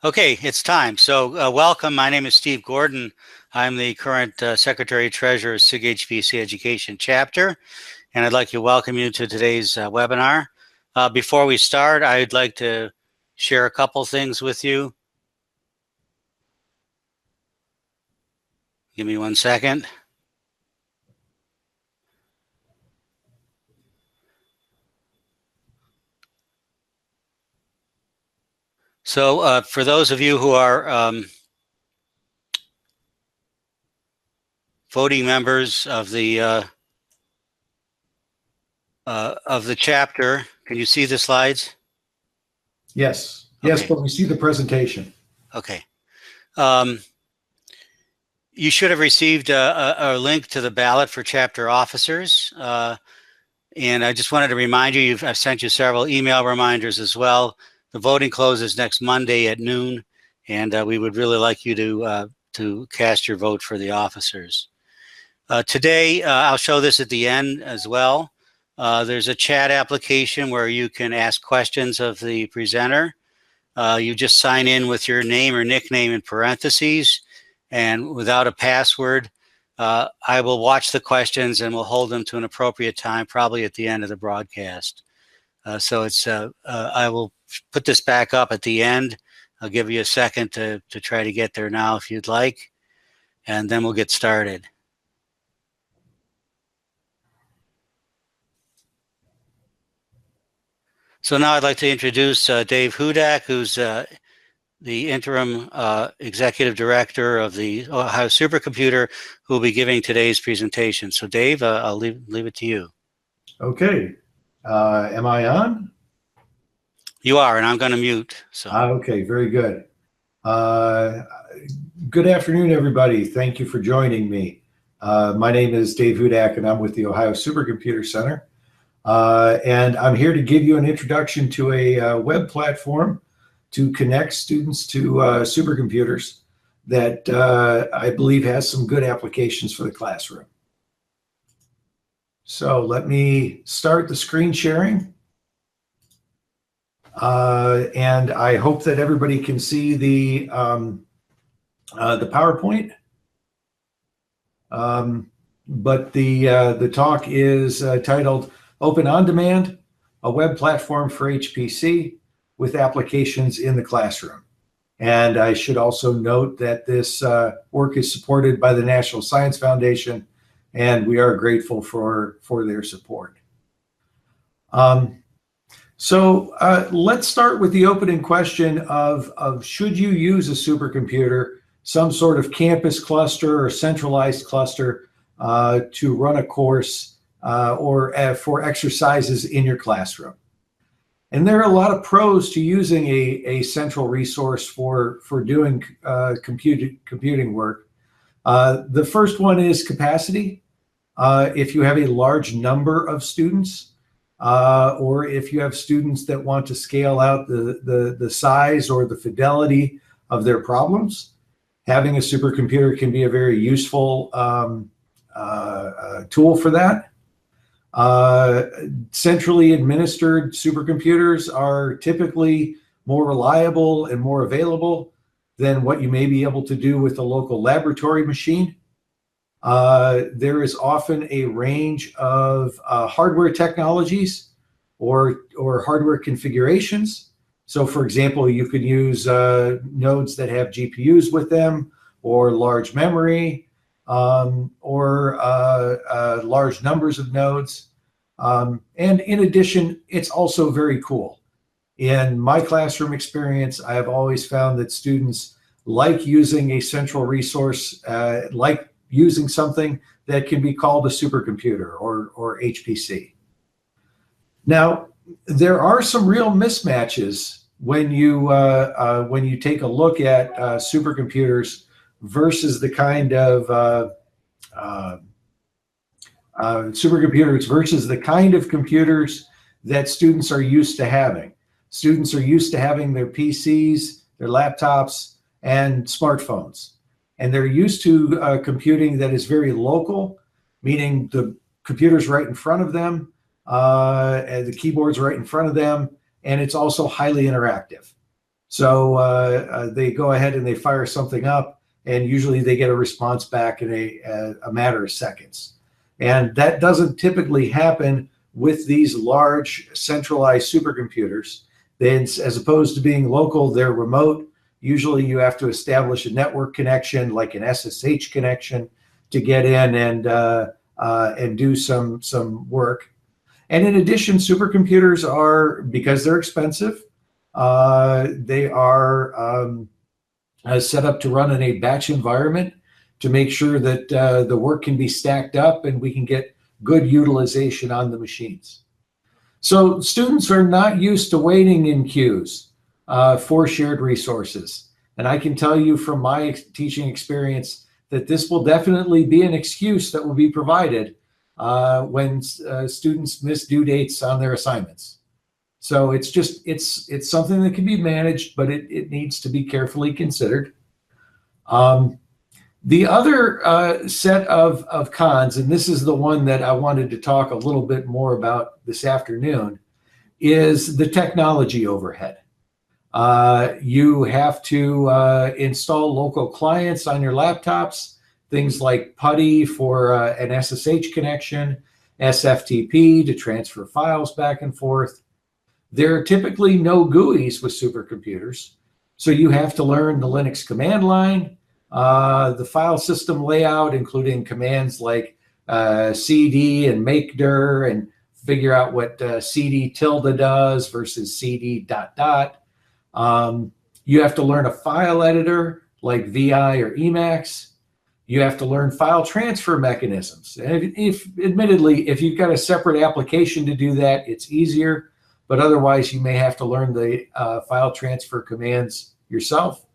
Okay, it's time. So welcome. My name is Steve Gordon. I'm the current Secretary-Treasurer of SIG HPC Education Chapter, and I'd like to welcome you to today's webinar. Before we start, I'd like to share a couple things with you. Give me 1 second. So for those of you who are voting members of the chapter, can you see the slides? Yes. Yes, Okay. but we see the presentation. Okay. You should have received a link to the ballot for chapter officers. And I just wanted to remind you, I've sent you several email reminders as well. The voting closes next Monday at noon, and we would really like you to cast your vote for the officers. Today, I'll show this at the end as well. There's a chat application where you can ask questions of the presenter. You just sign in with your name or nickname in parentheses, and without a password. I will watch the questions and we'll hold them to an appropriate time, probably at the end of the broadcast. So it's I will put this back up at the end. I'll give you a second to try to get there now if you'd like, and then we'll get started. So now I'd like to introduce Dave Hudak, who's the interim executive director of the Ohio Supercomputer, who will be giving today's presentation. So Dave, I'll leave it to you. Okay. Am I on? You are, and I'm going to mute. So. Okay, very good. Good afternoon, everybody. Thank you for joining me. My name is Dave Hudak, and I'm with the Ohio Supercomputer Center. And I'm here to give you an introduction to a web platform to connect students to supercomputers that I believe has some good applications for the classroom. So let me start the screen sharing. And I hope that everybody can see the PowerPoint. But the talk is titled Open OnDemand, a web platform for HPC with applications in the classroom. And I should also note that this work is supported by the National Science Foundation, and we are grateful for their support. So let's start with the opening question of should you use a supercomputer, some sort of campus cluster or centralized cluster to run a course or for exercises in your classroom. And there are a lot of pros to using a central resource for doing computing work. The first one is capacity. If you have a large number of students, or if you have students that want to scale out the size or the fidelity of their problems, having a supercomputer can be a very useful tool for that. Centrally administered supercomputers are typically more reliable and more available than what you may be able to do with a local laboratory machine. There is often a range of hardware technologies or hardware configurations. So for example, you could use nodes that have GPUs with them, or large memory, or large numbers of nodes. And in addition, it's also very cool. In my classroom experience, I have always found that students like using a central resource, like using something that can be called a supercomputer or HPC. Now, there are some real mismatches when you take a look at supercomputers versus the kind of supercomputers versus the kind of computers that students are used to having. Students are used to having their PCs, their laptops, and smartphones. And they're used to computing that is very local, meaning the computer's right in front of them, and the keyboard's right in front of them, and it's also highly interactive. So they go ahead and they fire something up, and usually they get a response back in a matter of seconds. And that doesn't typically happen with these large centralized supercomputers. Then, as opposed to being local, they're remote. Usually you have to establish a network connection, like an SSH connection, to get in and do some work. And in addition, supercomputers are, because they're expensive, they are set up to run in a batch environment to make sure that the work can be stacked up and we can get good utilization on the machines. So students are not used to waiting in queues for shared resources. And I can tell you from my teaching experience that this will definitely be an excuse that will be provided when students miss due dates on their assignments. So it's something that can be managed, but it needs to be carefully considered. The other set of cons, and this is the one that I wanted to talk a little bit more about this afternoon, is the technology overhead. You have to install local clients on your laptops, things like PuTTY for an SSH connection, SFTP to transfer files back and forth. There are typically no GUIs with supercomputers, so you have to learn the Linux command line, the file system layout, including commands like cd and makedir, and figure out what cd tilde does versus cd dot dot. You have to learn a file editor like VI or Emacs. You have to learn file transfer mechanisms. And admittedly, if you've got a separate application to do that, it's easier. But otherwise, you may have to learn the file transfer commands yourself.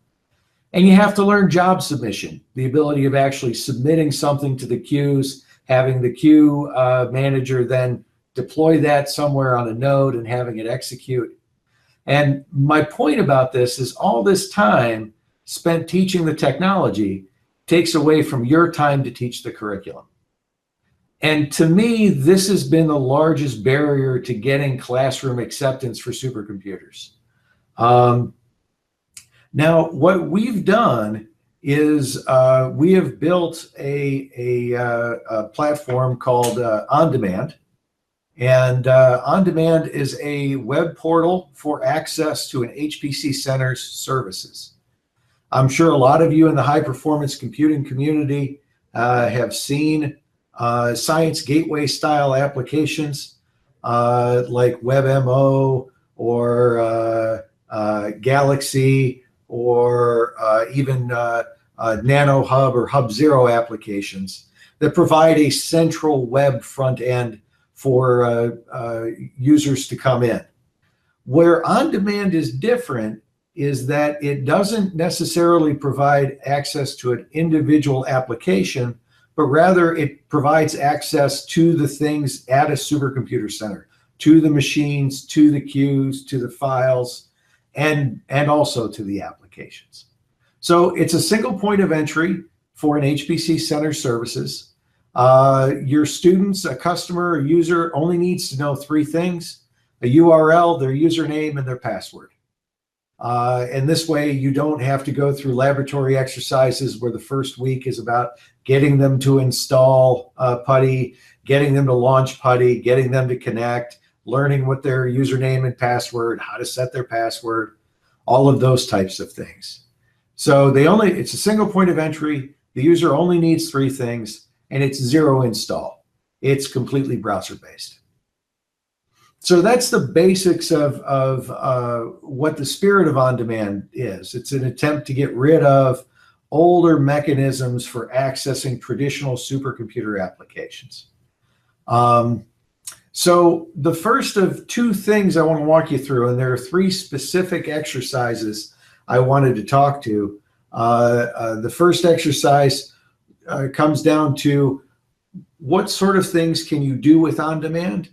And you have to learn job submission, the ability of actually submitting something to the queues, having the queue manager then deploy that somewhere on a node and having it execute. And my point about this is all this time spent teaching the technology takes away from your time to teach the curriculum. And to me, this has been the largest barrier to getting classroom acceptance for supercomputers. Now, what we've done is we have built a platform called OnDemand. And OnDemand is a web portal for access to an HPC center's services. I'm sure a lot of you in the high-performance computing community have seen Science Gateway style applications like WebMO or Galaxy or even NanoHub or HubZero applications that provide a central web front end for users to come in. Where OnDemand is different is that it doesn't necessarily provide access to an individual application, but rather it provides access to the things at a supercomputer center, to the machines, to the queues, to the files, and also to the applications. So it's a single point of entry for an HPC center services. Your students, a customer, a user only needs to know three things: a URL, their username, and their password. And this way you don't have to go through laboratory exercises where the first week is about getting them to install PuTTY, getting them to launch PuTTY, getting them to connect, learning what their username and password, how to set their password, all of those types of things. So it's a single point of entry. The user only needs three things, and it's zero install. It's completely browser-based. So that's the basics of what the spirit of OnDemand is. It's an attempt to get rid of older mechanisms for accessing traditional supercomputer applications. So the first of two things I want to walk you through, and there are three specific exercises I wanted to talk to. The first exercise comes down to what sort of things can you do with OnDemand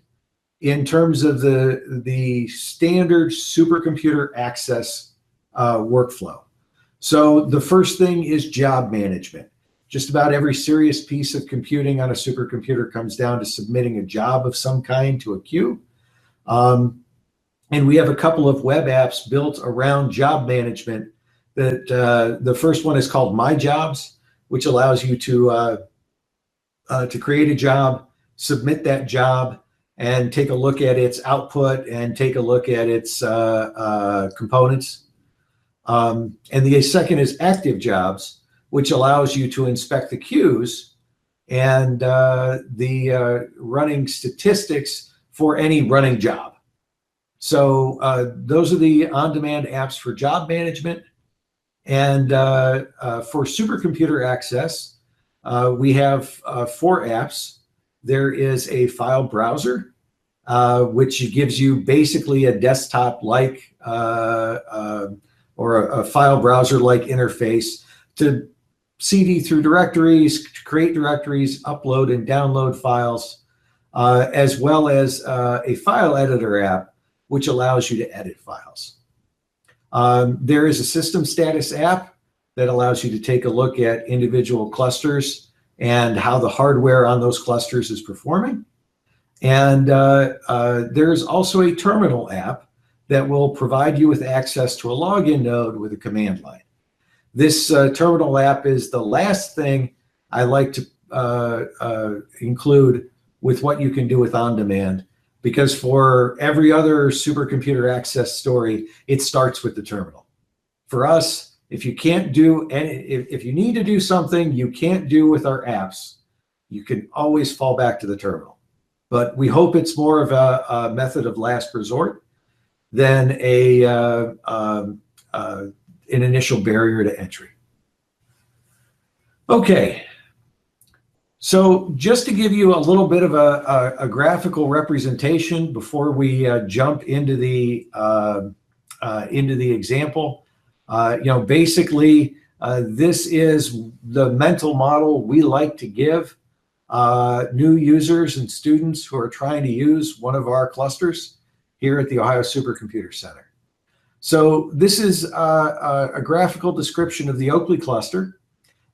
in terms of the standard supercomputer access workflow. So the first thing is job management. Just about every serious piece of computing on a supercomputer comes down to submitting a job of some kind to a queue. And we have a couple of web apps built around job management. That the first one is called My Jobs, which allows you to create a job, submit that job, and take a look at its output and take a look at its components. And the second is Active Jobs, which allows you to inspect the queues and the running statistics for any running job. So those are the on-demand apps for job management. And for supercomputer access, we have 4 apps. There is a file browser, which gives you basically a desktop-like or a file browser-like interface to CD through directories, create directories, upload and download files, as well as a file editor app, which allows you to edit files. There is a system status app that allows you to take a look at individual clusters and how the hardware on those clusters is performing. And there's also a terminal app that will provide you with access to a login node with a command line. This terminal app is the last thing I like to include with what you can do with on-demand, because for every other supercomputer access story, it starts with the terminal. For us, if you can't do any, if you need to do something you can't do with our apps, you can always fall back to the terminal. But we hope it's more of a method of last resort than an initial barrier to entry. Okay. So just to give you a little bit of a graphical representation before we jump into the example, basically this is the mental model we like to give new users and students who are trying to use one of our clusters here at the Ohio Supercomputer Center. So this is a graphical description of the Oakley cluster.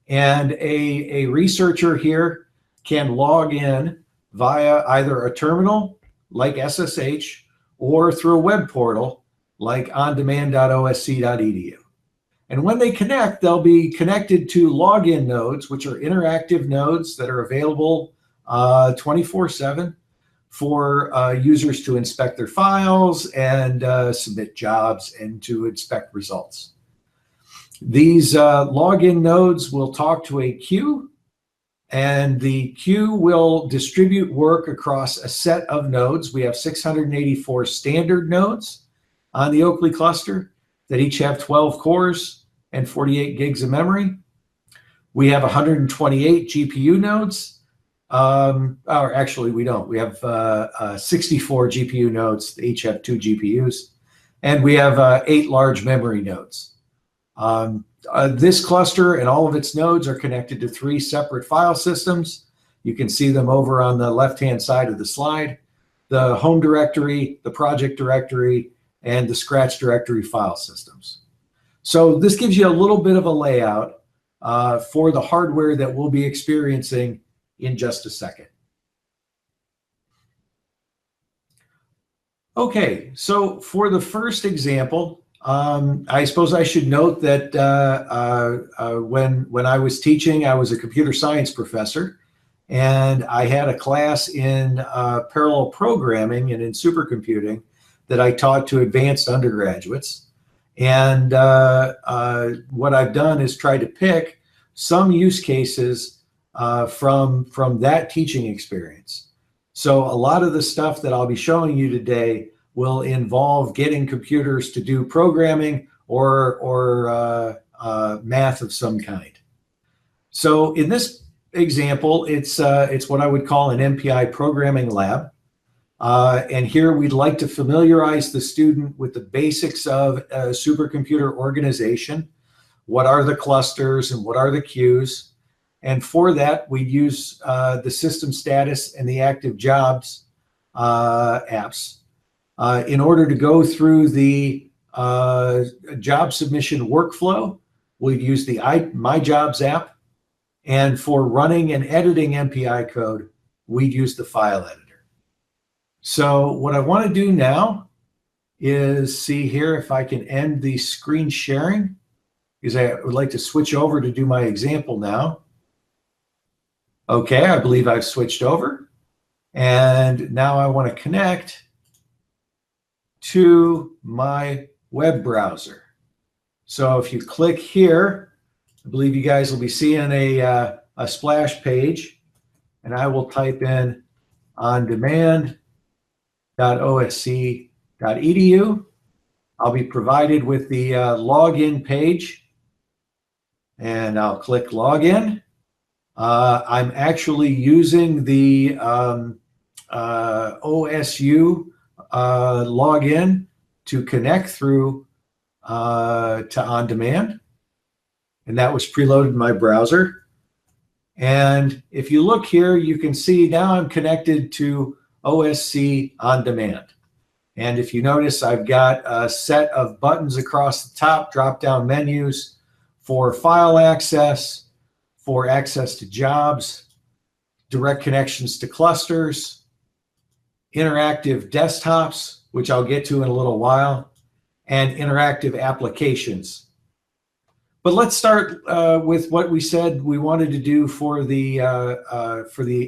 And a researcher here can log in via either a terminal like SSH or through a web portal like ondemand.osc.edu. And when they connect, they'll be connected to login nodes, which are interactive nodes that are available 24/7 for users to inspect their files and submit jobs and to inspect results. These login nodes will talk to a queue, and the queue will distribute work across a set of nodes. We have 684 standard nodes on the Oakley cluster that each have 12 cores and 48 gigs of memory. We have 128 GPU nodes. Or actually, we don't. We have 64 GPU nodes. They each have 2 GPUs. And we have 8 large memory nodes. This cluster and all of its nodes are connected to 3 separate file systems. You can see them over on the left-hand side of the slide: the home directory, the project directory, and the scratch directory file systems. So this gives you a little bit of a layout for the hardware that we'll be experiencing in just a second. Okay, so for the first example, I suppose I should note that when I was teaching, I was a computer science professor, and I had a class in parallel programming and in supercomputing that I taught to advanced undergraduates. And what I've done is try to pick some use cases from that teaching experience. So a lot of the stuff that I'll be showing you today will involve getting computers to do programming or math of some kind. So in this example, it's what I would call an MPI Programming Lab. And here we'd like to familiarize the student with the basics of supercomputer organization. What are the clusters and what are the queues? And for that, we'd use the system status and the active jobs apps. In order to go through the job submission workflow, we've used the My Jobs app. And for running and editing MPI code, we'd use the file editor. So what I want to do now is see here if I can end the screen sharing, because I would like to switch over to do my example now. Okay, I believe I've switched over. And now I want to connect to my web browser. So if you click here, I believe you guys will be seeing a splash page, and I will type in ondemand.osc.edu. I'll be provided with the login page, and I'll click login. I'm actually using the OSU login to connect through to OnDemand, and that was preloaded in my browser. And if you look here, you can see now I'm connected to OSC OnDemand. And if you notice, I've got a set of buttons across the top, drop-down menus for file access, for access to jobs, direct connections to clusters, interactive desktops, which I'll get to in a little while, and interactive applications. But let's start with what we said we wanted to do for the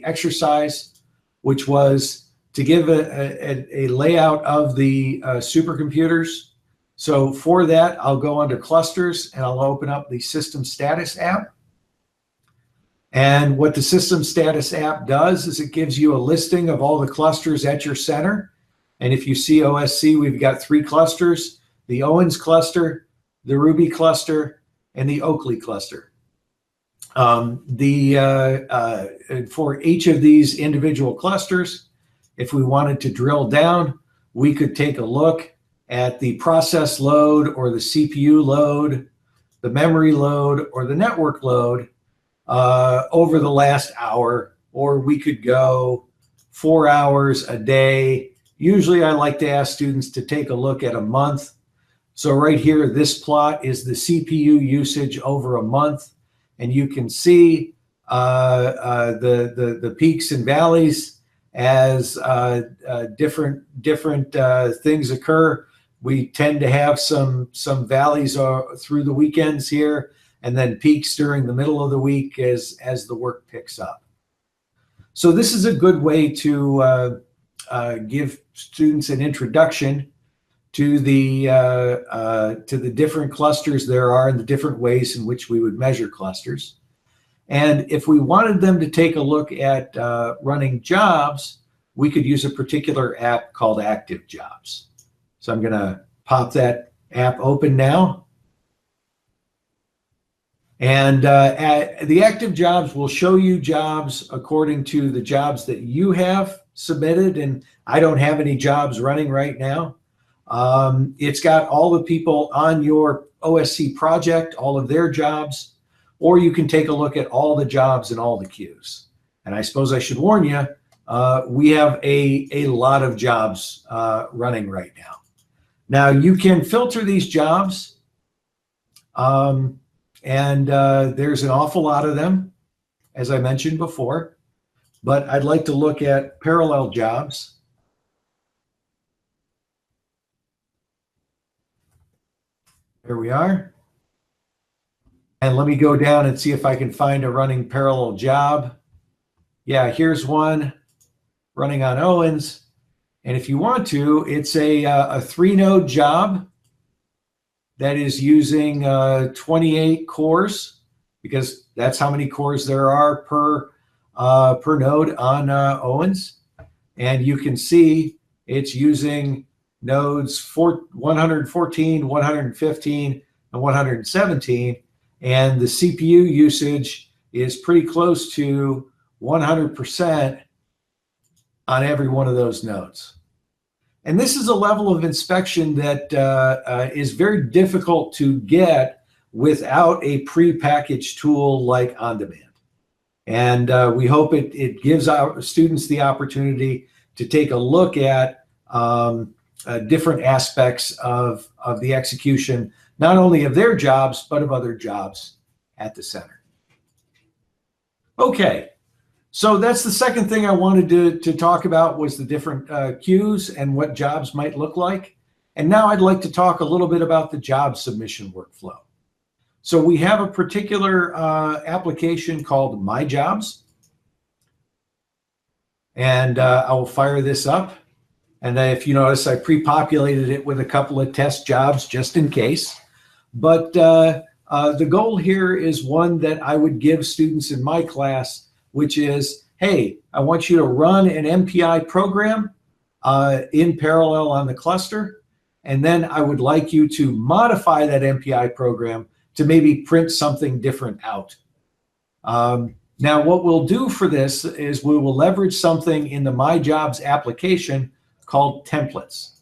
exercise, which was to give a layout of the supercomputers. So for that, I'll go under clusters and I'll open up the System Status app. And what the System Status app does is it gives you a listing of all the clusters at your center. And if you see OSC, we've got 3 clusters: the Owens cluster, the Ruby cluster, and the Oakley cluster. For each of these individual clusters, if we wanted to drill down, we could take a look at the process load or the CPU load, the memory load, or the network load over the last hour, or we could go 4 hours a day. Usually I like to ask students to take a look at a month. So right here, this plot is the CPU usage over a month, and you can see the peaks and valleys as different things occur. We tend to have some valleys through the weekends here, and then peaks during the middle of the week as the work picks up. So this is a good way to give students an introduction to the different clusters there are and the different ways in which we would measure clusters. And if we wanted them to take a look at running jobs, we could use a particular app called Active Jobs. So I'm going to pop that app open now. And the Active Jobs will show you jobs according to the jobs that you have submitted. And I don't have any jobs running right now. It's got all the people on your OSC project, all of their jobs, or you can take a look at all the jobs in all the queues. And I suppose I should warn you, we have a lot of jobs running right now. Now you can filter these jobs, and there's an awful lot of them, as I mentioned before, but I'd like to look at parallel jobs. There we are. And let me go down and see if I can find a running parallel job. Yeah, here's one running on Owens. And if you want to, it's a 3-node job that is using 28 cores, because that's how many cores there are per node on Owens. And you can see it's using nodes 114, 115, and 117. And the CPU usage is pretty close to 100% on every one of those nodes. And this is a level of inspection that is very difficult to get without a pre-packaged tool like OnDemand. And we hope it gives our students the opportunity to take a look at different aspects of the execution, not only of their jobs, but of other jobs at the center. Okay, so that's the second thing I wanted to talk about, was the different queues and what jobs might look like. And now I'd like to talk a little bit about the job submission workflow. So we have a particular application called My Jobs. And I will fire this up. And if you notice, I pre-populated it with a couple of test jobs just in case. But the goal here is one that I would give students in my class, which is, hey, I want you to run an MPI program in parallel on the cluster. And then I would like you to modify that MPI program to maybe print something different out. Now, what we'll do for this is we will leverage something in the My Jobs application called templates.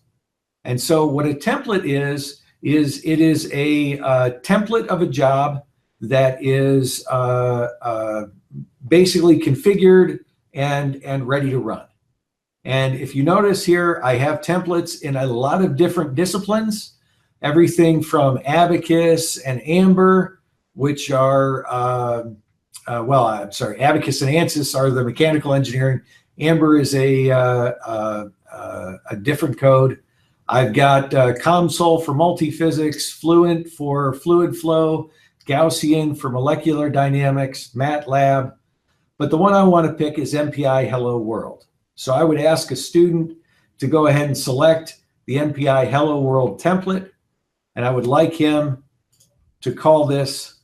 And so what a template is it is a template of a job that is basically configured and ready to run. And if you notice here, I have templates in a lot of different disciplines, everything from Abacus and Amber, which are, Abacus and ANSYS are the mechanical engineering. Amber is a different code. I've got COMSOL for multiphysics, Fluent for fluid flow, Gaussian for molecular dynamics, MATLAB. But the one I want to pick is MPI Hello World. So I would ask a student to go ahead and select the MPI Hello World template, and I would like him to call this,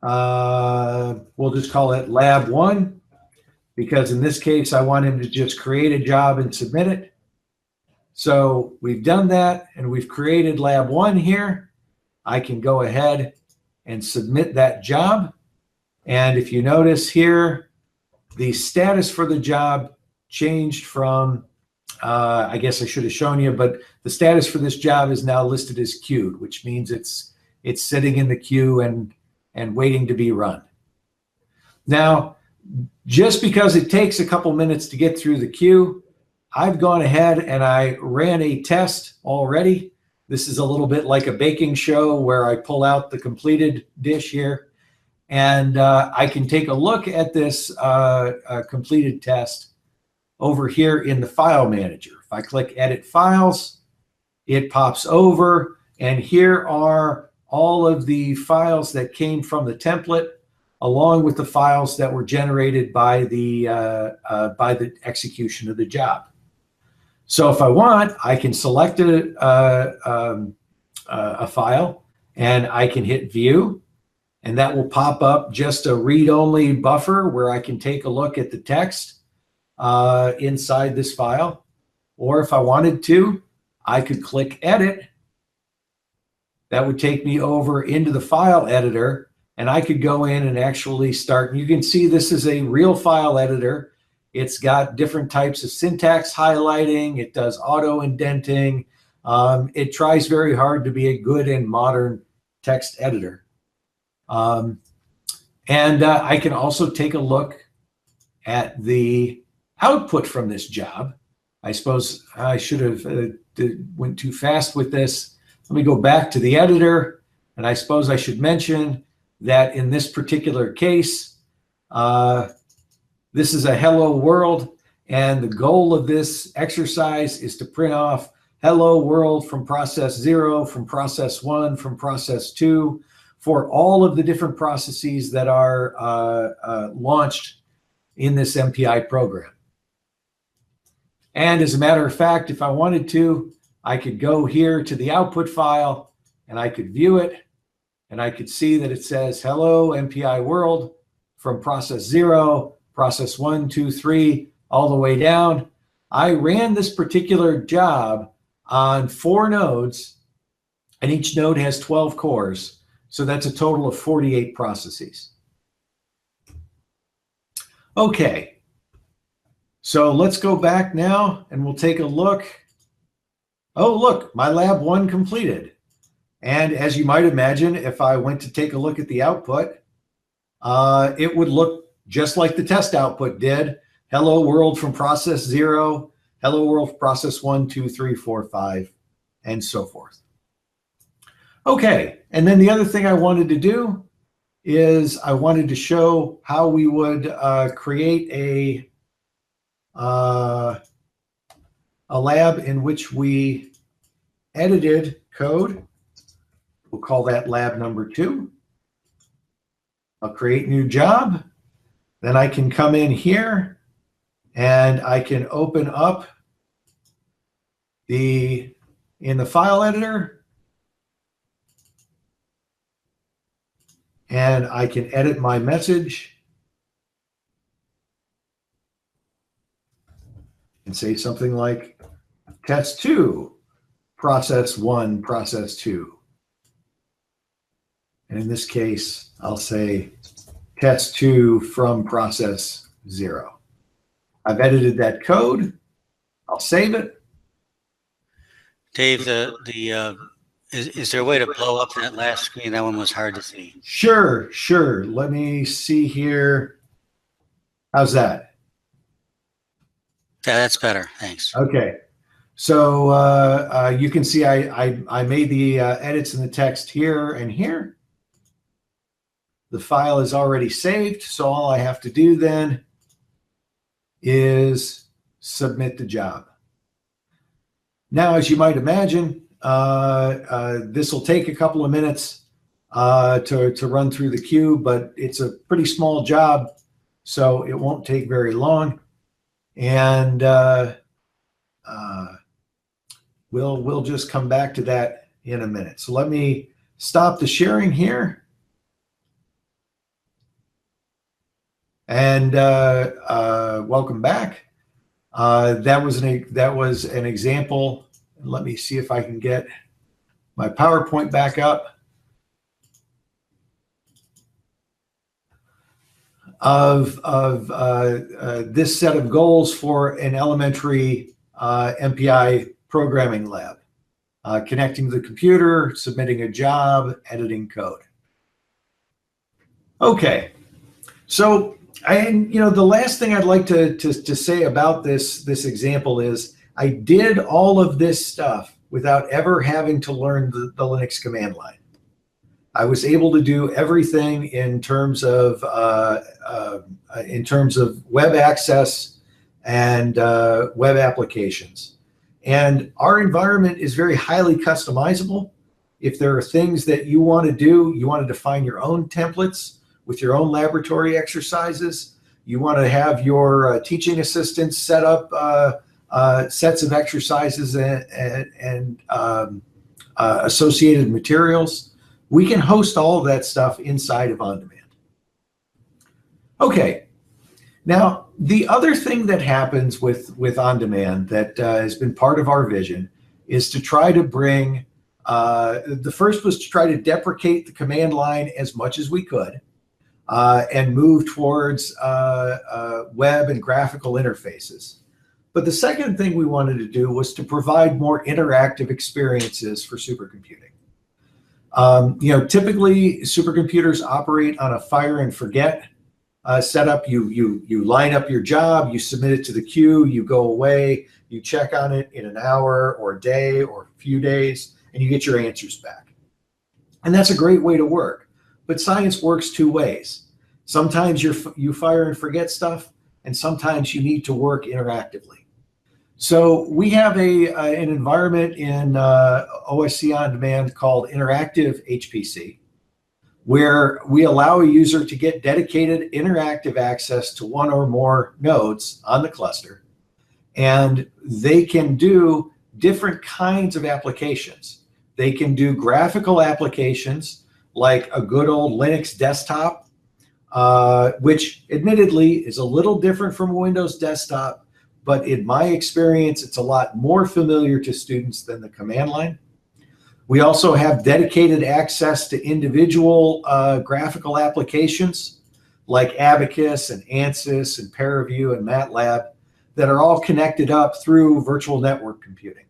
we'll just call it Lab 1, because in this case, I want him to just create a job and submit it. So we've done that, and we've created Lab 1 here. I can go ahead and submit that job. And if you notice here, the status for the job changed from, I guess I should have shown you, but the status for this job is now listed as queued, which means it's sitting in the queue and waiting to be run. Now, just because it takes a couple minutes to get through the queue, I've gone ahead and I ran a test already. This is a little bit like a baking show where I pull out the completed dish here. And I can take a look at this completed test over here in the file manager. If I click Edit Files, it pops over, and here are all of the files that came from the template, along with the files that were generated by the execution of the job. So if I want, I can select a file, and I can hit View. And that will pop up just a read-only buffer where I can take a look at the text inside this file. Or if I wanted to, I could click Edit. That would take me over into the file editor, and I could go in and actually start. You can see this is a real file editor. It's got different types of syntax highlighting. It does auto-indenting. It tries very hard to be a good and modern text editor. I can also take a look at the output from this job. I suppose I should have went too fast with this. Let me go back to the editor, and I suppose I should mention that in this particular case, this is a hello world, and the goal of this exercise is to print off hello world from process 0, from process 1, from process 2, for all of the different processes that are launched in this MPI program. And as a matter of fact, if I wanted to, I could go here to the output file, and I could view it, and I could see that it says, hello, MPI world, from process 0, process 1, 2, 3, all the way down. I ran this particular job on 4 nodes, and each node has 12 cores. So that's a total of 48 processes. Okay, so let's go back now and we'll take a look. Oh, look, my lab 1 completed. And as you might imagine, if I went to take a look at the output, it would look just like the test output did. Hello world from process 0, hello world from process 1, 2, 3, 4, 5, and so forth. Okay, and then the other thing I wanted to do is I wanted to show how we would create a a lab in which we edited code. We'll call that lab number 2. I'll create new job. Then I can come in here and I can open up in the file editor, and I can edit my message and say something like test 2, process 1, process 2. And in this case, I'll say test 2 from process 0. I've edited that code. I'll save it. Dave, is there a way to blow up that last screen? That one was hard to see. Sure. Let me see here. How's that? Yeah, that's better. Thanks. Okay. So you can see I made the edits in the text here and here. The file is already saved, so all I have to do then is submit the job. Now, as you might imagine, this will take a couple of minutes to run through the queue, but it's a pretty small job, so it won't take very long. And we'll just come back to that in a minute. So let me stop the sharing here. And welcome back. That was an example. Let me see if I can get my PowerPoint back up of this set of goals for an elementary MPI Programming Lab, connecting to the computer, submitting a job, editing code. Okay, so the last thing I'd like to say about this example is I did all of this stuff without ever having to learn the Linux command line. I was able to do everything in terms of web access and web applications. And our environment is very highly customizable. If there are things that you want to do, you want to define your own templates with your own laboratory exercises. You want to have your teaching assistants set up sets of exercises and associated materials. We can host all of that stuff inside of OnDemand. Okay, now the other thing that happens with OnDemand that has been part of our vision is to try to bring, the first was to try to deprecate the command line as much as we could. And move towards web and graphical interfaces. But the second thing we wanted to do was to provide more interactive experiences for supercomputing. Typically supercomputers operate on a fire and forget setup. You line up your job, you submit it to the queue, you go away, you check on it in an hour or a day or a few days, and you get your answers back. And that's a great way to work. But science works two ways. Sometimes you fire and forget stuff, and sometimes you need to work interactively. So we have an environment in OSC OnDemand called Interactive HPC, where we allow a user to get dedicated interactive access to one or more nodes on the cluster, and they can do different kinds of applications. They can do graphical applications, like a good old Linux desktop, which admittedly is a little different from a Windows desktop, but in my experience, it's a lot more familiar to students than the command line. We also have dedicated access to individual graphical applications like Abacus and ANSYS and ParaView and MATLAB that are all connected up through virtual network computing.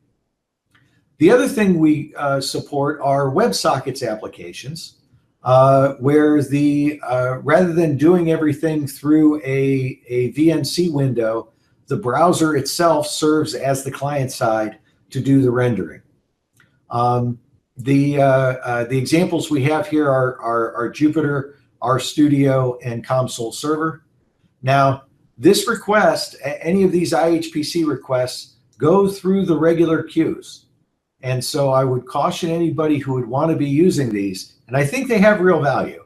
The other thing we support are WebSockets applications, where rather than doing everything through a VNC window, the browser itself serves as the client side to do the rendering. The examples we have here are Jupyter, RStudio, and COMSOL Server. Now, this request, any of these IHPC requests, go through the regular queues. And so I would caution anybody who would want to be using these, and I think they have real value.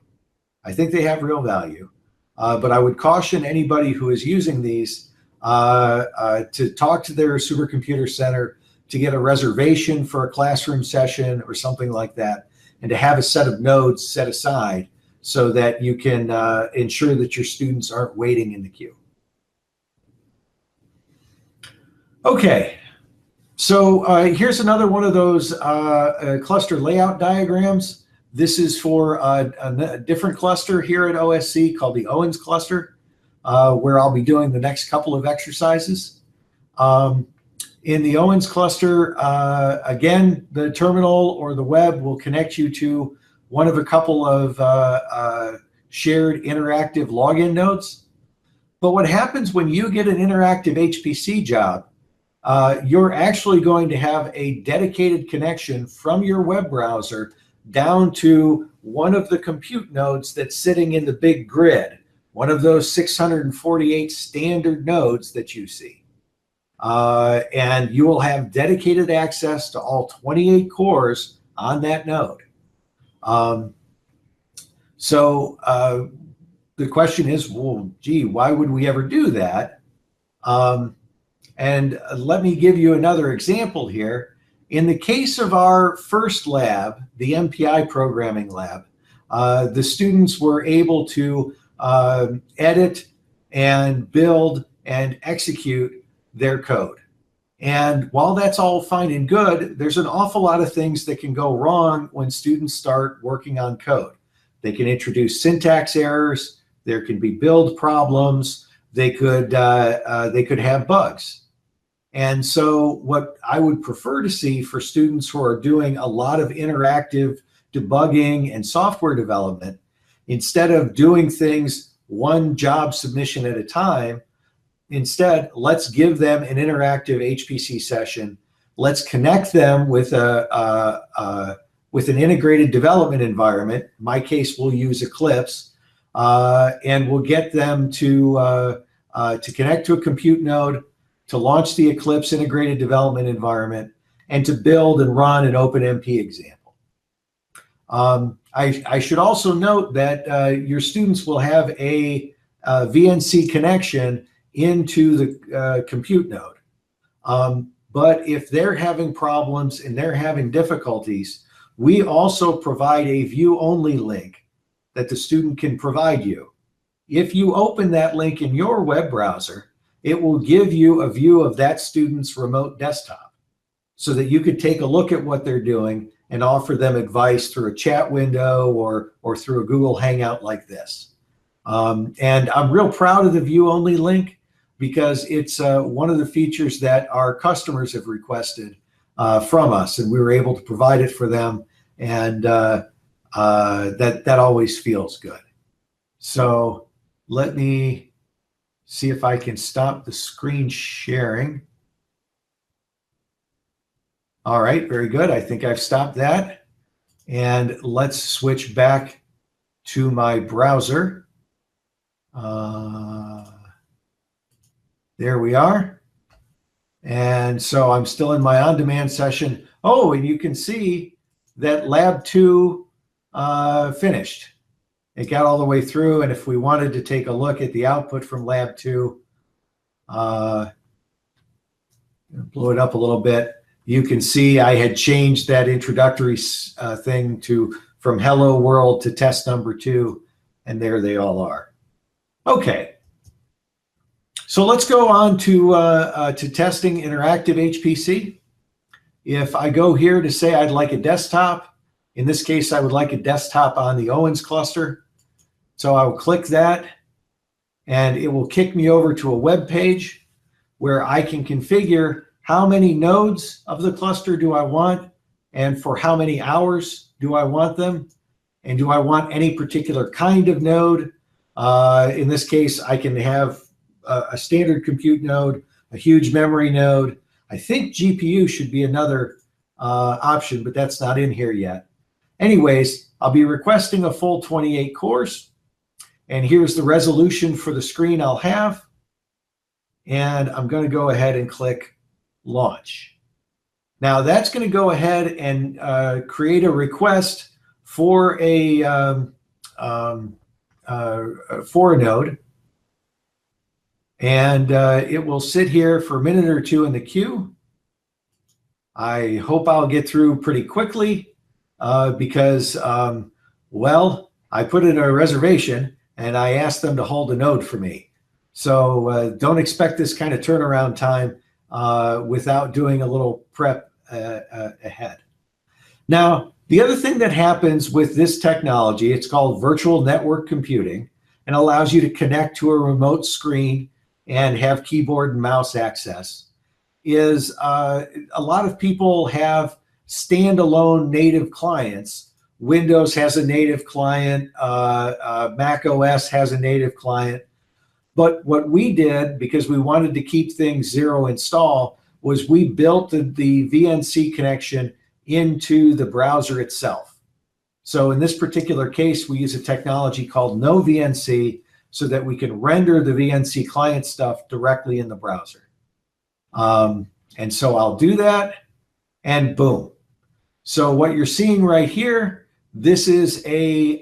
I think they have real value. But I would caution anybody who is using these to talk to their supercomputer center, to get a reservation for a classroom session or something like that, and to have a set of nodes set aside so that you can ensure that your students aren't waiting in the queue. Okay, so here's another one of those cluster layout diagrams. This is for a different cluster here at OSC called the Owens cluster, where I'll be doing the next couple of exercises. In the Owens cluster, again, the terminal or the web will connect you to one of a couple of shared interactive login nodes. But what happens when you get an interactive HPC job, you're actually going to have a dedicated connection from your web browser down to one of the compute nodes that's sitting in the big grid, one of those 648 standard nodes that you see. And you will have dedicated access to all 28 cores on that node. So the question is, well, gee, why would we ever do that? And let me give you another example here. In the case of our first lab, the MPI Programming Lab, the students were able to edit and build and execute their code. And while that's all fine and good, there's an awful lot of things that can go wrong when students start working on code. They can introduce syntax errors, there can be build problems, they could have bugs. And so what I would prefer to see for students who are doing a lot of interactive debugging and software development, instead of doing things one job submission at a time, instead, let's give them an interactive HPC session. Let's connect them with with an integrated development environment. In my case, we'll use Eclipse, and we'll get them to connect to a compute node, to launch the Eclipse integrated development environment, and to build and run an OpenMP example. I should also note that your students will have a VNC connection into the compute node. But if they're having problems and they're having difficulties, we also provide a view-only link that the student can provide you. If you open that link in your web browser, it will give you a view of that student's remote desktop so that you could take a look at what they're doing and offer them advice through a chat window or through a Google Hangout like this. And I'm real proud of the view-only link because it's one of the features that our customers have requested from us, and we were able to provide it for them, and that always feels good. So let me see if I can stop the screen sharing. All right, very good. I think I've stopped that. And let's switch back to my browser. There we are. And so I'm still in my on-demand session. Oh, and you can see that Lab 2 finished. It got all the way through, and if we wanted to take a look at the output from Lab 2, blow it up a little bit, you can see I had changed that introductory thing from Hello World to test number 2, and there they all are. Okay, so let's go on to testing interactive HPC. If I go here to say I'd like a desktop, in this case, I would like a desktop on the Owens cluster. So I will click that, and it will kick me over to a web page where I can configure how many nodes of the cluster do I want, and for how many hours do I want them, and do I want any particular kind of node. In this case, I can have a standard compute node, a huge memory node. I think GPU should be another option, but that's not in here yet. Anyways, I'll be requesting a full 28 cores. And here's the resolution for the screen I'll have. And I'm going to go ahead and click launch. Now that's going to go ahead and create a request for a node, and it will sit here for a minute or two in the queue. I hope I'll get through pretty quickly because, well, I put in a reservation and I asked them to hold a node for me. So don't expect this kind of turnaround time without doing a little prep ahead. Now, the other thing that happens with this technology, it's called virtual network computing, and allows you to connect to a remote screen and have keyboard and mouse access, is a lot of people have standalone native clients. Windows has a native client, Mac OS has a native client. But what we did, because we wanted to keep things zero install, was we built the VNC connection into the browser itself. So in this particular case, we use a technology called no VNC so that we can render the VNC client stuff directly in the browser. And so I'll do that, and boom. So what you're seeing right here, this is a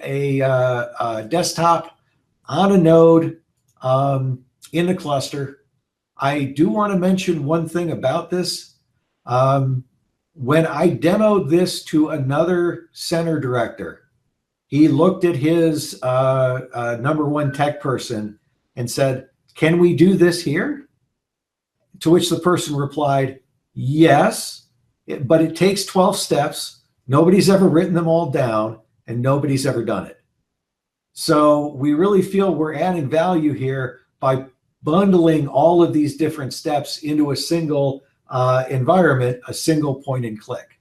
desktop on a node in the cluster. I do want to mention one thing about this. When I demoed this to another center director, he looked at his #1 tech person and said, "Can we do this here?" To which the person replied, "Yes, but it takes 12 steps. Nobody's ever written them all down, and nobody's ever done it." So we really feel we're adding value here by bundling all of these different steps into a single environment, a single point and click.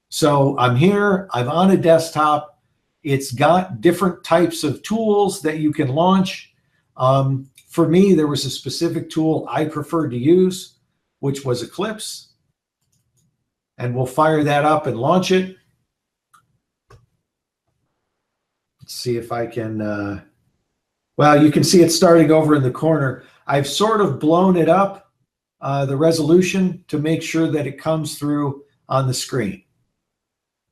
So I'm here, I'm on a desktop. It's got different types of tools that you can launch. For me, there was a specific tool I preferred to use, which was Eclipse. And we'll fire that up and launch it. Let's see if I can, well, you can see it starting over in the corner. I've sort of blown it up, the resolution, to make sure that it comes through on the screen.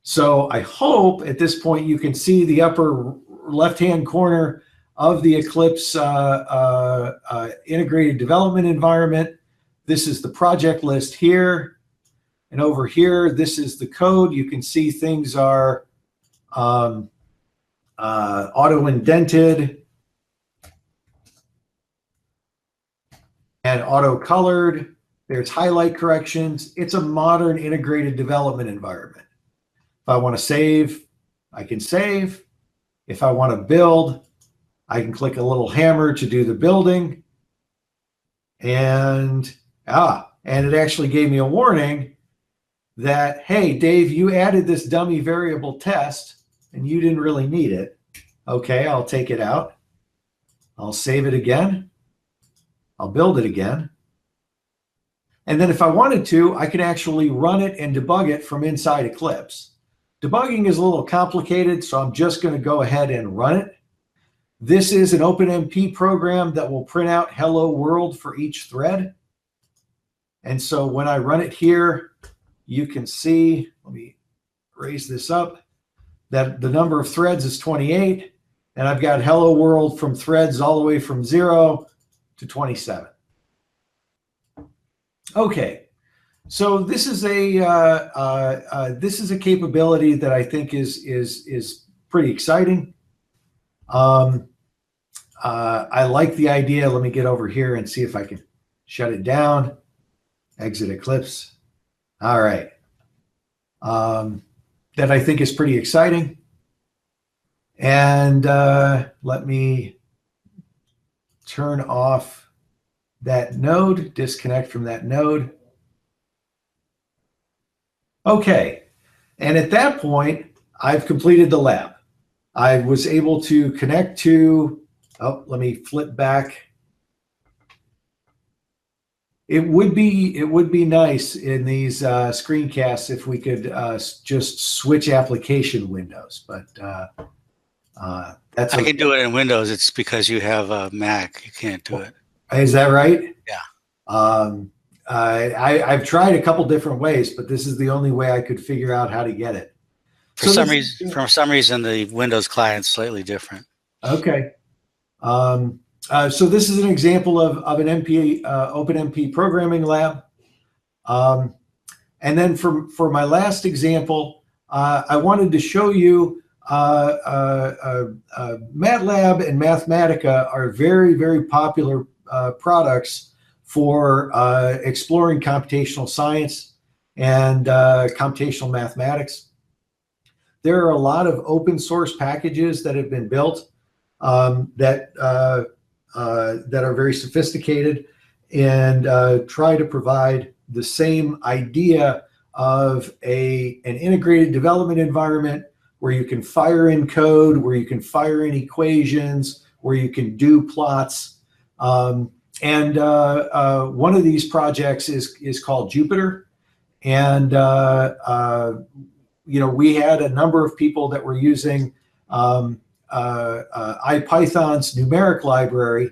So I hope at this point you can see the upper left-hand corner of the Eclipse integrated development environment. This is the project list here. And over here, this is the code. You can see things are auto-indented and auto-colored. There's highlight corrections. It's a modern integrated development environment. If I want to save, I can save. If I want to build, I can click a little hammer to do the building. And it actually gave me a warning that, hey, Dave, you added this dummy variable test and you didn't really need it. Okay, I'll take it out. I'll save it again. I'll build it again. And then if I wanted to, I can actually run it and debug it from inside Eclipse. Debugging is a little complicated, so I'm just going to go ahead and run it. This is an OpenMP program that will print out hello world for each thread. And so when I run it here, you can see, let me raise this up, that the number of threads is 28, and I've got hello world from threads all the way from 0 to 27. Okay, so this is a capability that I think is pretty exciting. I like the idea. Let me get over here and see if I can shut it down. Exit Eclipse. All right. That I think is pretty exciting. And let me turn off that node, disconnect from that node. Okay. And at that point, I've completed the lab. I was able to connect to, let me flip back. It would be nice in these screencasts if we could just switch application windows, but that's okay. I can do it in Windows. It's because you have a Mac. You can't do it. Is that right? Yeah. I've tried a couple different ways, but this is the only way I could figure out how to get it. For some reason, the Windows client's slightly different. Okay. So this is an example of an OpenMP Programming Lab. And then for my last example, I wanted to show you MATLAB and Mathematica are very, very popular products for exploring computational science and computational mathematics. There are a lot of open source packages that have been built that are very sophisticated and try to provide the same idea of an integrated development environment where you can fire in code, where you can fire in equations, where you can do plots. One of these projects is called Jupyter. And, we had a number of people that were using IPython's numeric library.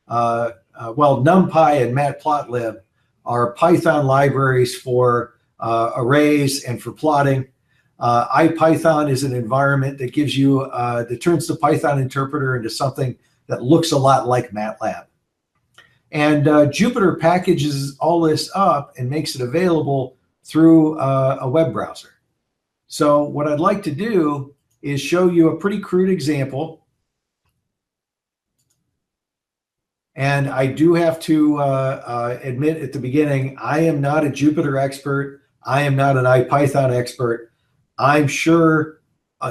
NumPy and Matplotlib are Python libraries for arrays and for plotting. IPython is an environment that gives you, that turns the Python interpreter into something that looks a lot like MATLAB. And Jupyter packages all this up and makes it available through a web browser. So what I'd like to do is show you a pretty crude example. And I do have to admit at the beginning, I am not a Jupyter expert. I am not an IPython expert. I'm sure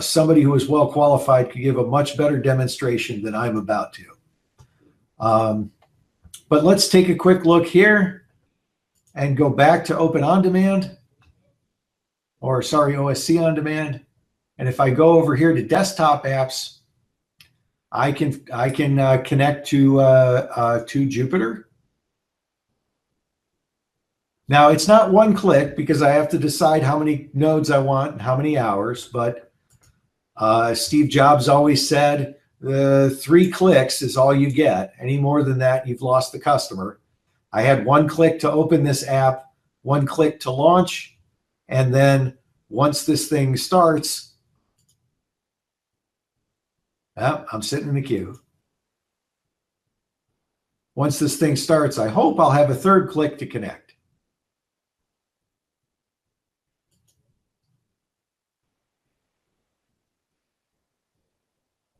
somebody who is well qualified could give a much better demonstration than I'm about to. But let's take a quick look here and go back to Open OnDemand, or sorry, OSC OnDemand. And if I go over here to desktop apps, I can connect to Jupyter. Now it's not one click because I have to decide how many nodes I want and how many hours. But Steve Jobs always said, 3 clicks is all you get. Any more than that, you've lost the customer. I had 1 click to open this app, 1 click to launch, and then once this thing starts, I'm sitting in the queue. Once this thing starts, I hope I'll have a 3rd click to connect.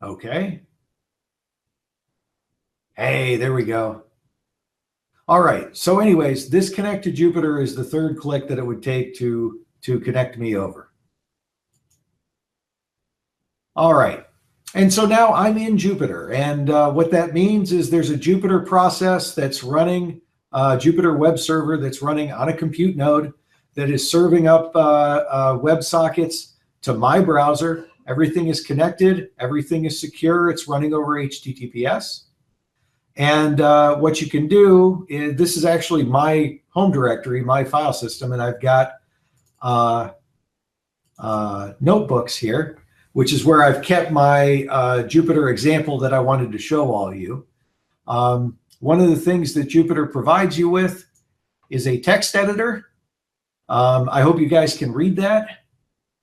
Okay. Hey, there we go. All right. So anyways, this connect to Jupyter is the 3rd click that it would take to connect me over. All right. And so now I'm in Jupyter. And what that means is there's a Jupyter process that's running, Jupyter web server that's running on a compute node that is serving up WebSockets to my browser. Everything is connected. Everything is secure. It's running over HTTPS. And what you can do is, this is actually my home directory, my file system, and I've got notebooks here, which is where I've kept my Jupyter example that I wanted to show all of you. One of the things that Jupyter provides you with is a text editor. I hope you guys can read that.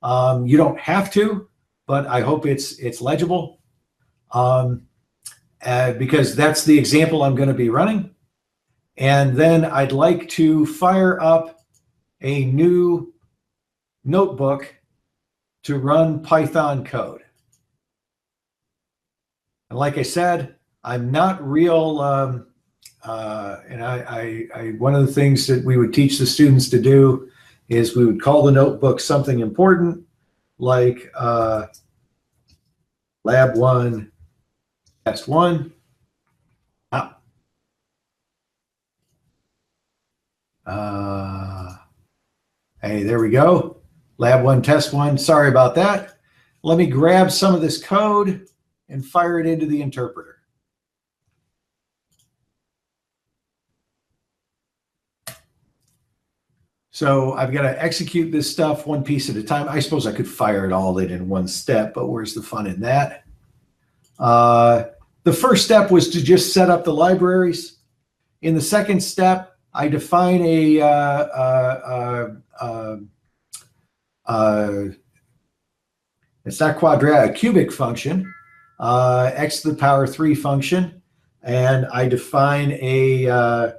You don't have to, but I hope it's legible. Because that's the example I'm going to be running. And then I'd like to fire up a new notebook to run Python code. And like I said, I'm not real, and one of the things that we would teach the students to do is we would call the notebook something important, like Lab 1, Test 1. Hey, there we go. Lab 1, Test 1. Sorry about that. Let me grab some of this code and fire it into the interpreter. So I've got to execute this stuff one piece at a time. I suppose I could fire it all in one step, but where's the fun in that? The first step was to just set up the libraries. In the second step, I define it's not quadratic, a cubic function, x to the power 3 function, and I define a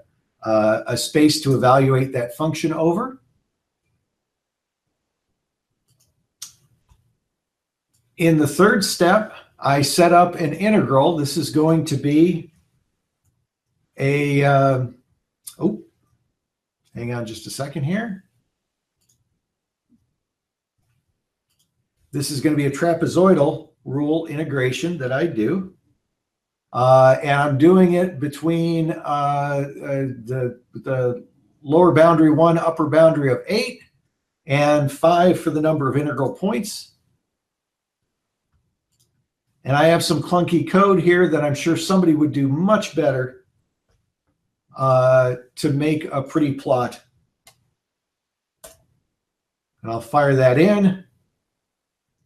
space to evaluate that function over. In the third step, I set up an integral. This is going to be a, oh, hang on just a second here. This is going to be a trapezoidal rule integration that I do. And I'm doing it between the lower boundary 1, upper boundary of 8, and 5 for the number of integral points. And I have some clunky code here that I'm sure somebody would do much better to make a pretty plot. And I'll fire that in.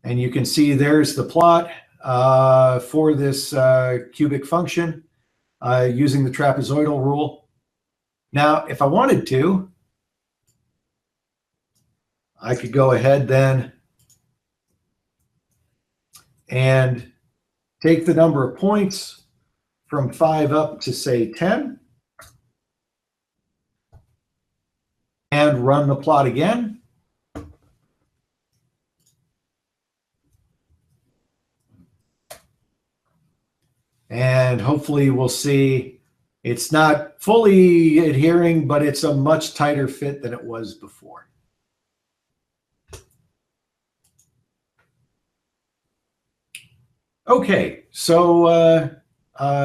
And you can see there's the plot for this cubic function using the trapezoidal rule. Now, if I wanted to, I could go ahead then and take the number of points from 5 up to, say, 10, and run the plot again. And hopefully we'll see it's not fully adhering, but it's a much tighter fit than it was before. Okay, so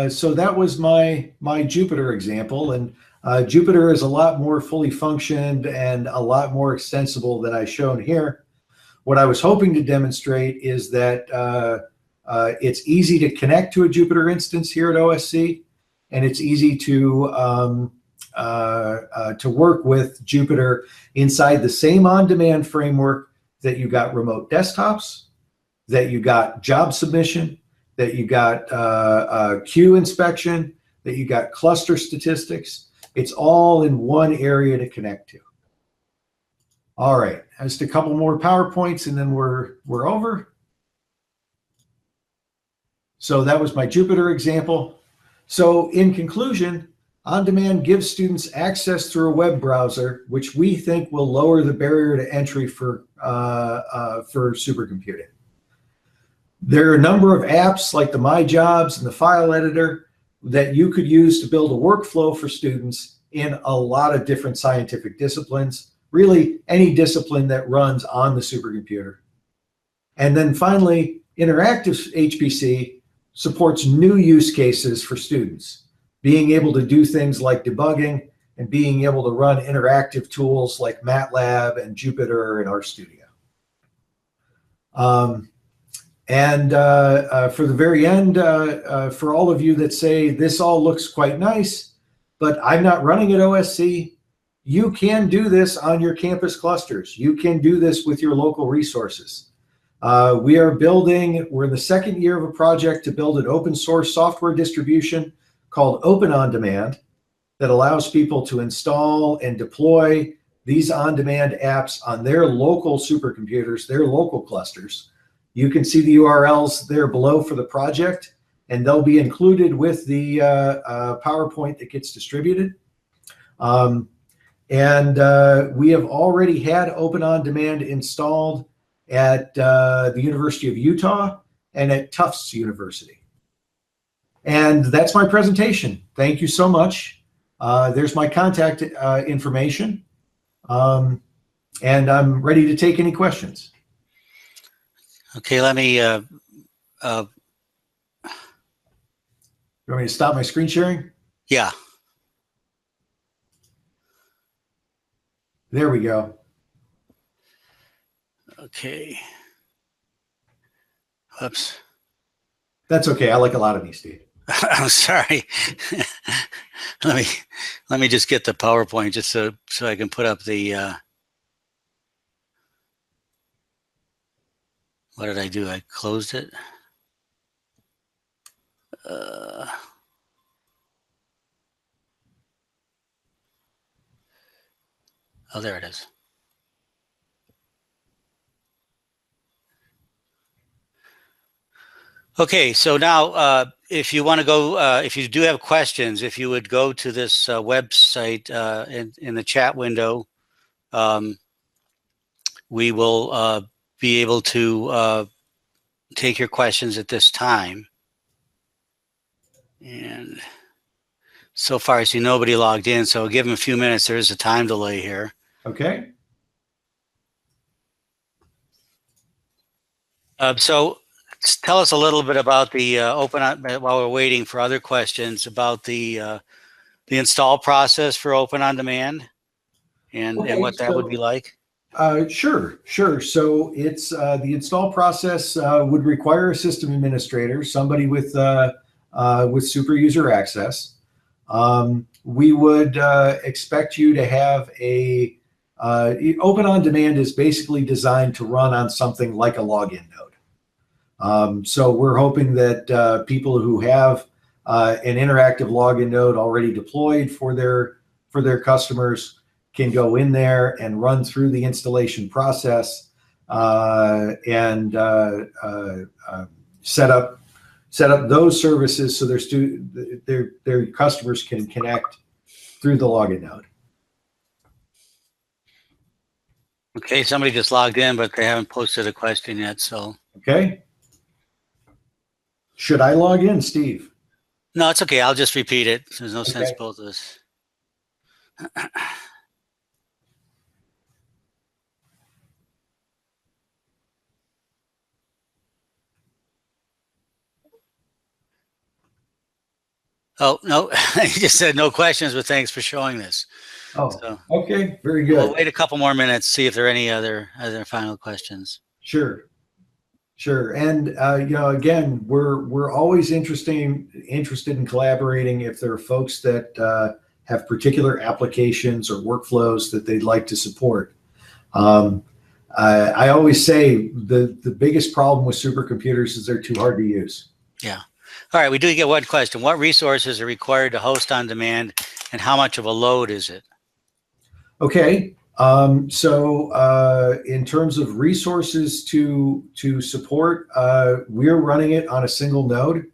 so that was my Jupyter example, and Jupyter is a lot more fully functioned and a lot more extensible than I've shown here. What I was hoping to demonstrate is that it's easy to connect to a Jupyter instance here at OSC, and it's easy to work with Jupyter inside the same on-demand framework that you got remote desktops, that you got job submission, that you got queue inspection, that you got cluster statistics. It's all in one area to connect to. All right, just a couple more PowerPoints and then we're over. So that was my Jupyter example. So in conclusion, OnDemand gives students access through a web browser, which we think will lower the barrier to entry for supercomputing. There are a number of apps like the My Jobs and the file editor that you could use to build a workflow for students in a lot of different scientific disciplines, really any discipline that runs on the supercomputer. And then finally, Interactive HPC supports new use cases for students, being able to do things like debugging and being able to run interactive tools like MATLAB and Jupyter and RStudio. For the very end, for all of you that say this all looks quite nice, but I'm not running at OSC, you can do this on your campus clusters. You can do this with your local resources. We're in the second year of a project to build an open source software distribution called Open OnDemand that allows people to install and deploy these on-demand apps on their local supercomputers, their local clusters. You can see the URLs there below for the project, and they'll be included with the PowerPoint that gets distributed. We have already had Open OnDemand installed at the University of Utah and at Tufts University. And that's my presentation. Thank you so much. There's my contact information. And I'm ready to take any questions. Okay, let me, You want me to stop my screen sharing? yeah. There we go. Okay. Oops. That's okay. I like a lot of these, Steve. I'm sorry. let me just get the PowerPoint just so I can put up the what did I do? I closed it. Oh, there it is. Okay, so now if you want to go, if you do have questions, if you would go to this website in the chat window, we will be able to take your questions at this time. And so far I see nobody logged in, so I'll give them a few minutes. There is a time delay here. Okay. So tell us a little bit about the while we're waiting for other questions, about the install process for Open OnDemand and what that would be like. Sure. So it's the install process would require a system administrator, somebody with super user access. We would expect you to have a Open OnDemand is basically designed to run on something like a login node. So we're hoping that people who have an interactive login node already deployed for their customers can go in there and run through the installation process and set up those services so their customers can connect through the login node. Okay, somebody just logged in, but they haven't posted a question yet. So okay, should I log in, Steve? No, it's okay. I'll just repeat it. There's no sense both of us. Oh, no, he just said no questions, but thanks for showing this. Oh, so, okay, very good. We'll wait a couple more minutes, see if there are any other final questions. Sure. And again, we're always interested in collaborating if there are folks that have particular applications or workflows that they'd like to support. I always say the biggest problem with supercomputers is they're too hard to use. Yeah. All right, we do get one question. What resources are required to host on demand, and how much of a load is it? Okay, so in terms of resources to support, we're running it on a single node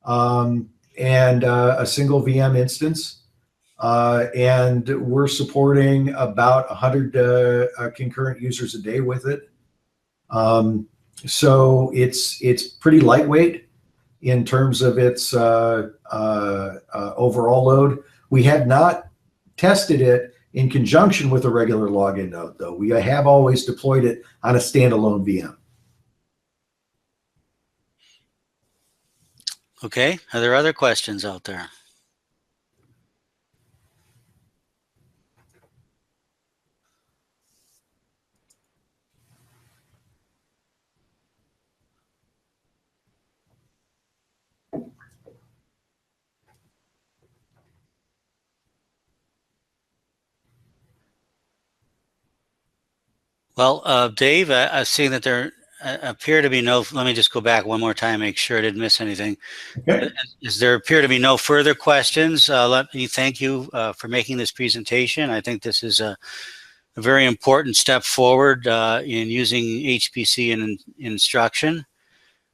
and a single VM instance, and we're supporting about 100 concurrent users a day with it. So it's pretty lightweight in terms of its overall load. We have not tested it in conjunction with a regular login node, though. We have always deployed it on a standalone VM. Okay, are there other questions out there? Well, Dave, I've seen that there appear to be no, let me just go back one more time, make sure I didn't miss anything. Okay. There appear to be no further questions. Let me thank you for making this presentation. I think this is a very important step forward in using HPC in instruction.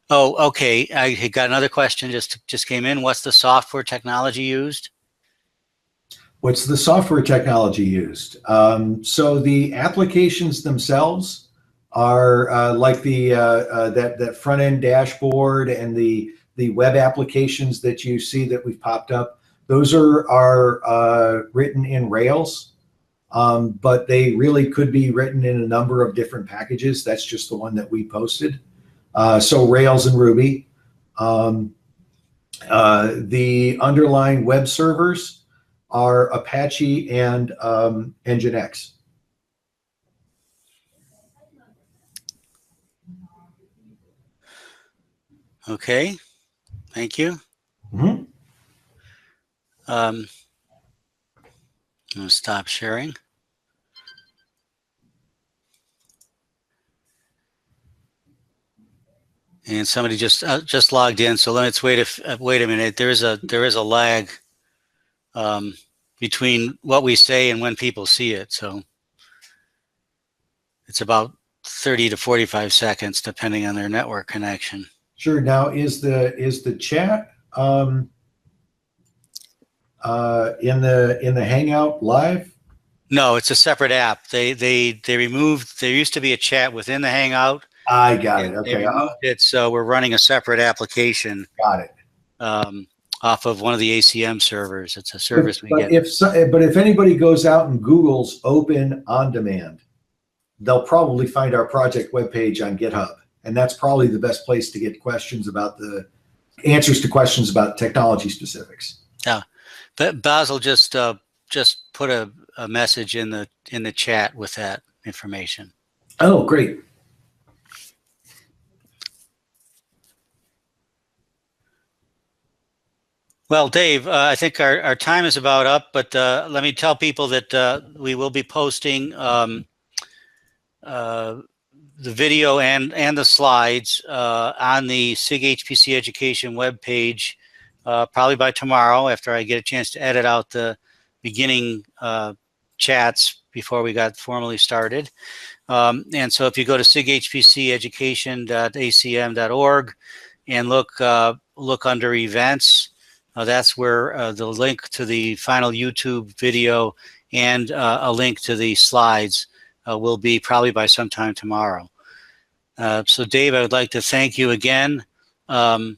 Oh, okay, I got another question just came in. What's the software technology used? What's the software technology used? So the applications themselves are like that front end dashboard and the web applications that you see that we've popped up. Those are written in Rails, but they really could be written in a number of different packages. That's just the one that we posted. So Rails and Ruby. The underlying web servers are Apache and Nginx. Okay, thank you. Mm-hmm. I'm going to stop sharing. And somebody just logged in, so let's wait a minute. There is a lag between what we say and when people see it. So It's about 30 to 45 seconds, depending on their network connection. Sure. Now, is the chat in the Hangout live? No, it's a separate app. They removed. There used to be a chat within the Hangout. I got it. Okay. They removed it, so we're running a separate application. Got it. Off of one of the ACM servers. It's a service we get. But if anybody goes out and Googles Open OnDemand, they'll probably find our project webpage on GitHub, and that's probably the best place to get questions about the answers to questions about technology specifics. Yeah, but Basil just put a message in the chat with that information. Oh, great. Well, Dave, I think our time is about up, but let me tell people that we will be posting the video and the slides on the SIG HPC Education webpage probably by tomorrow, after I get a chance to edit out the beginning chats before we got formally started. And so if you go to sighpceducation.acm.org and look under events, that's where the link to the final YouTube video and a link to the slides will be probably by sometime tomorrow. So Dave, I would like to thank you again for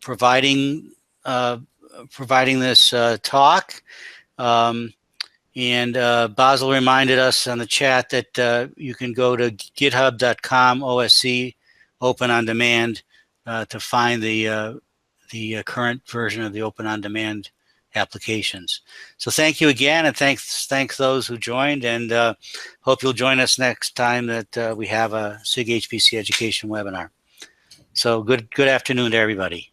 providing this talk. And Basil reminded us on the chat that you can go to github.com OSC Open OnDemand to find the current version of the Open OnDemand applications. So thank you again, and thanks those who joined, and hope you'll join us next time that we have a SIG HPC education webinar. So good afternoon to everybody.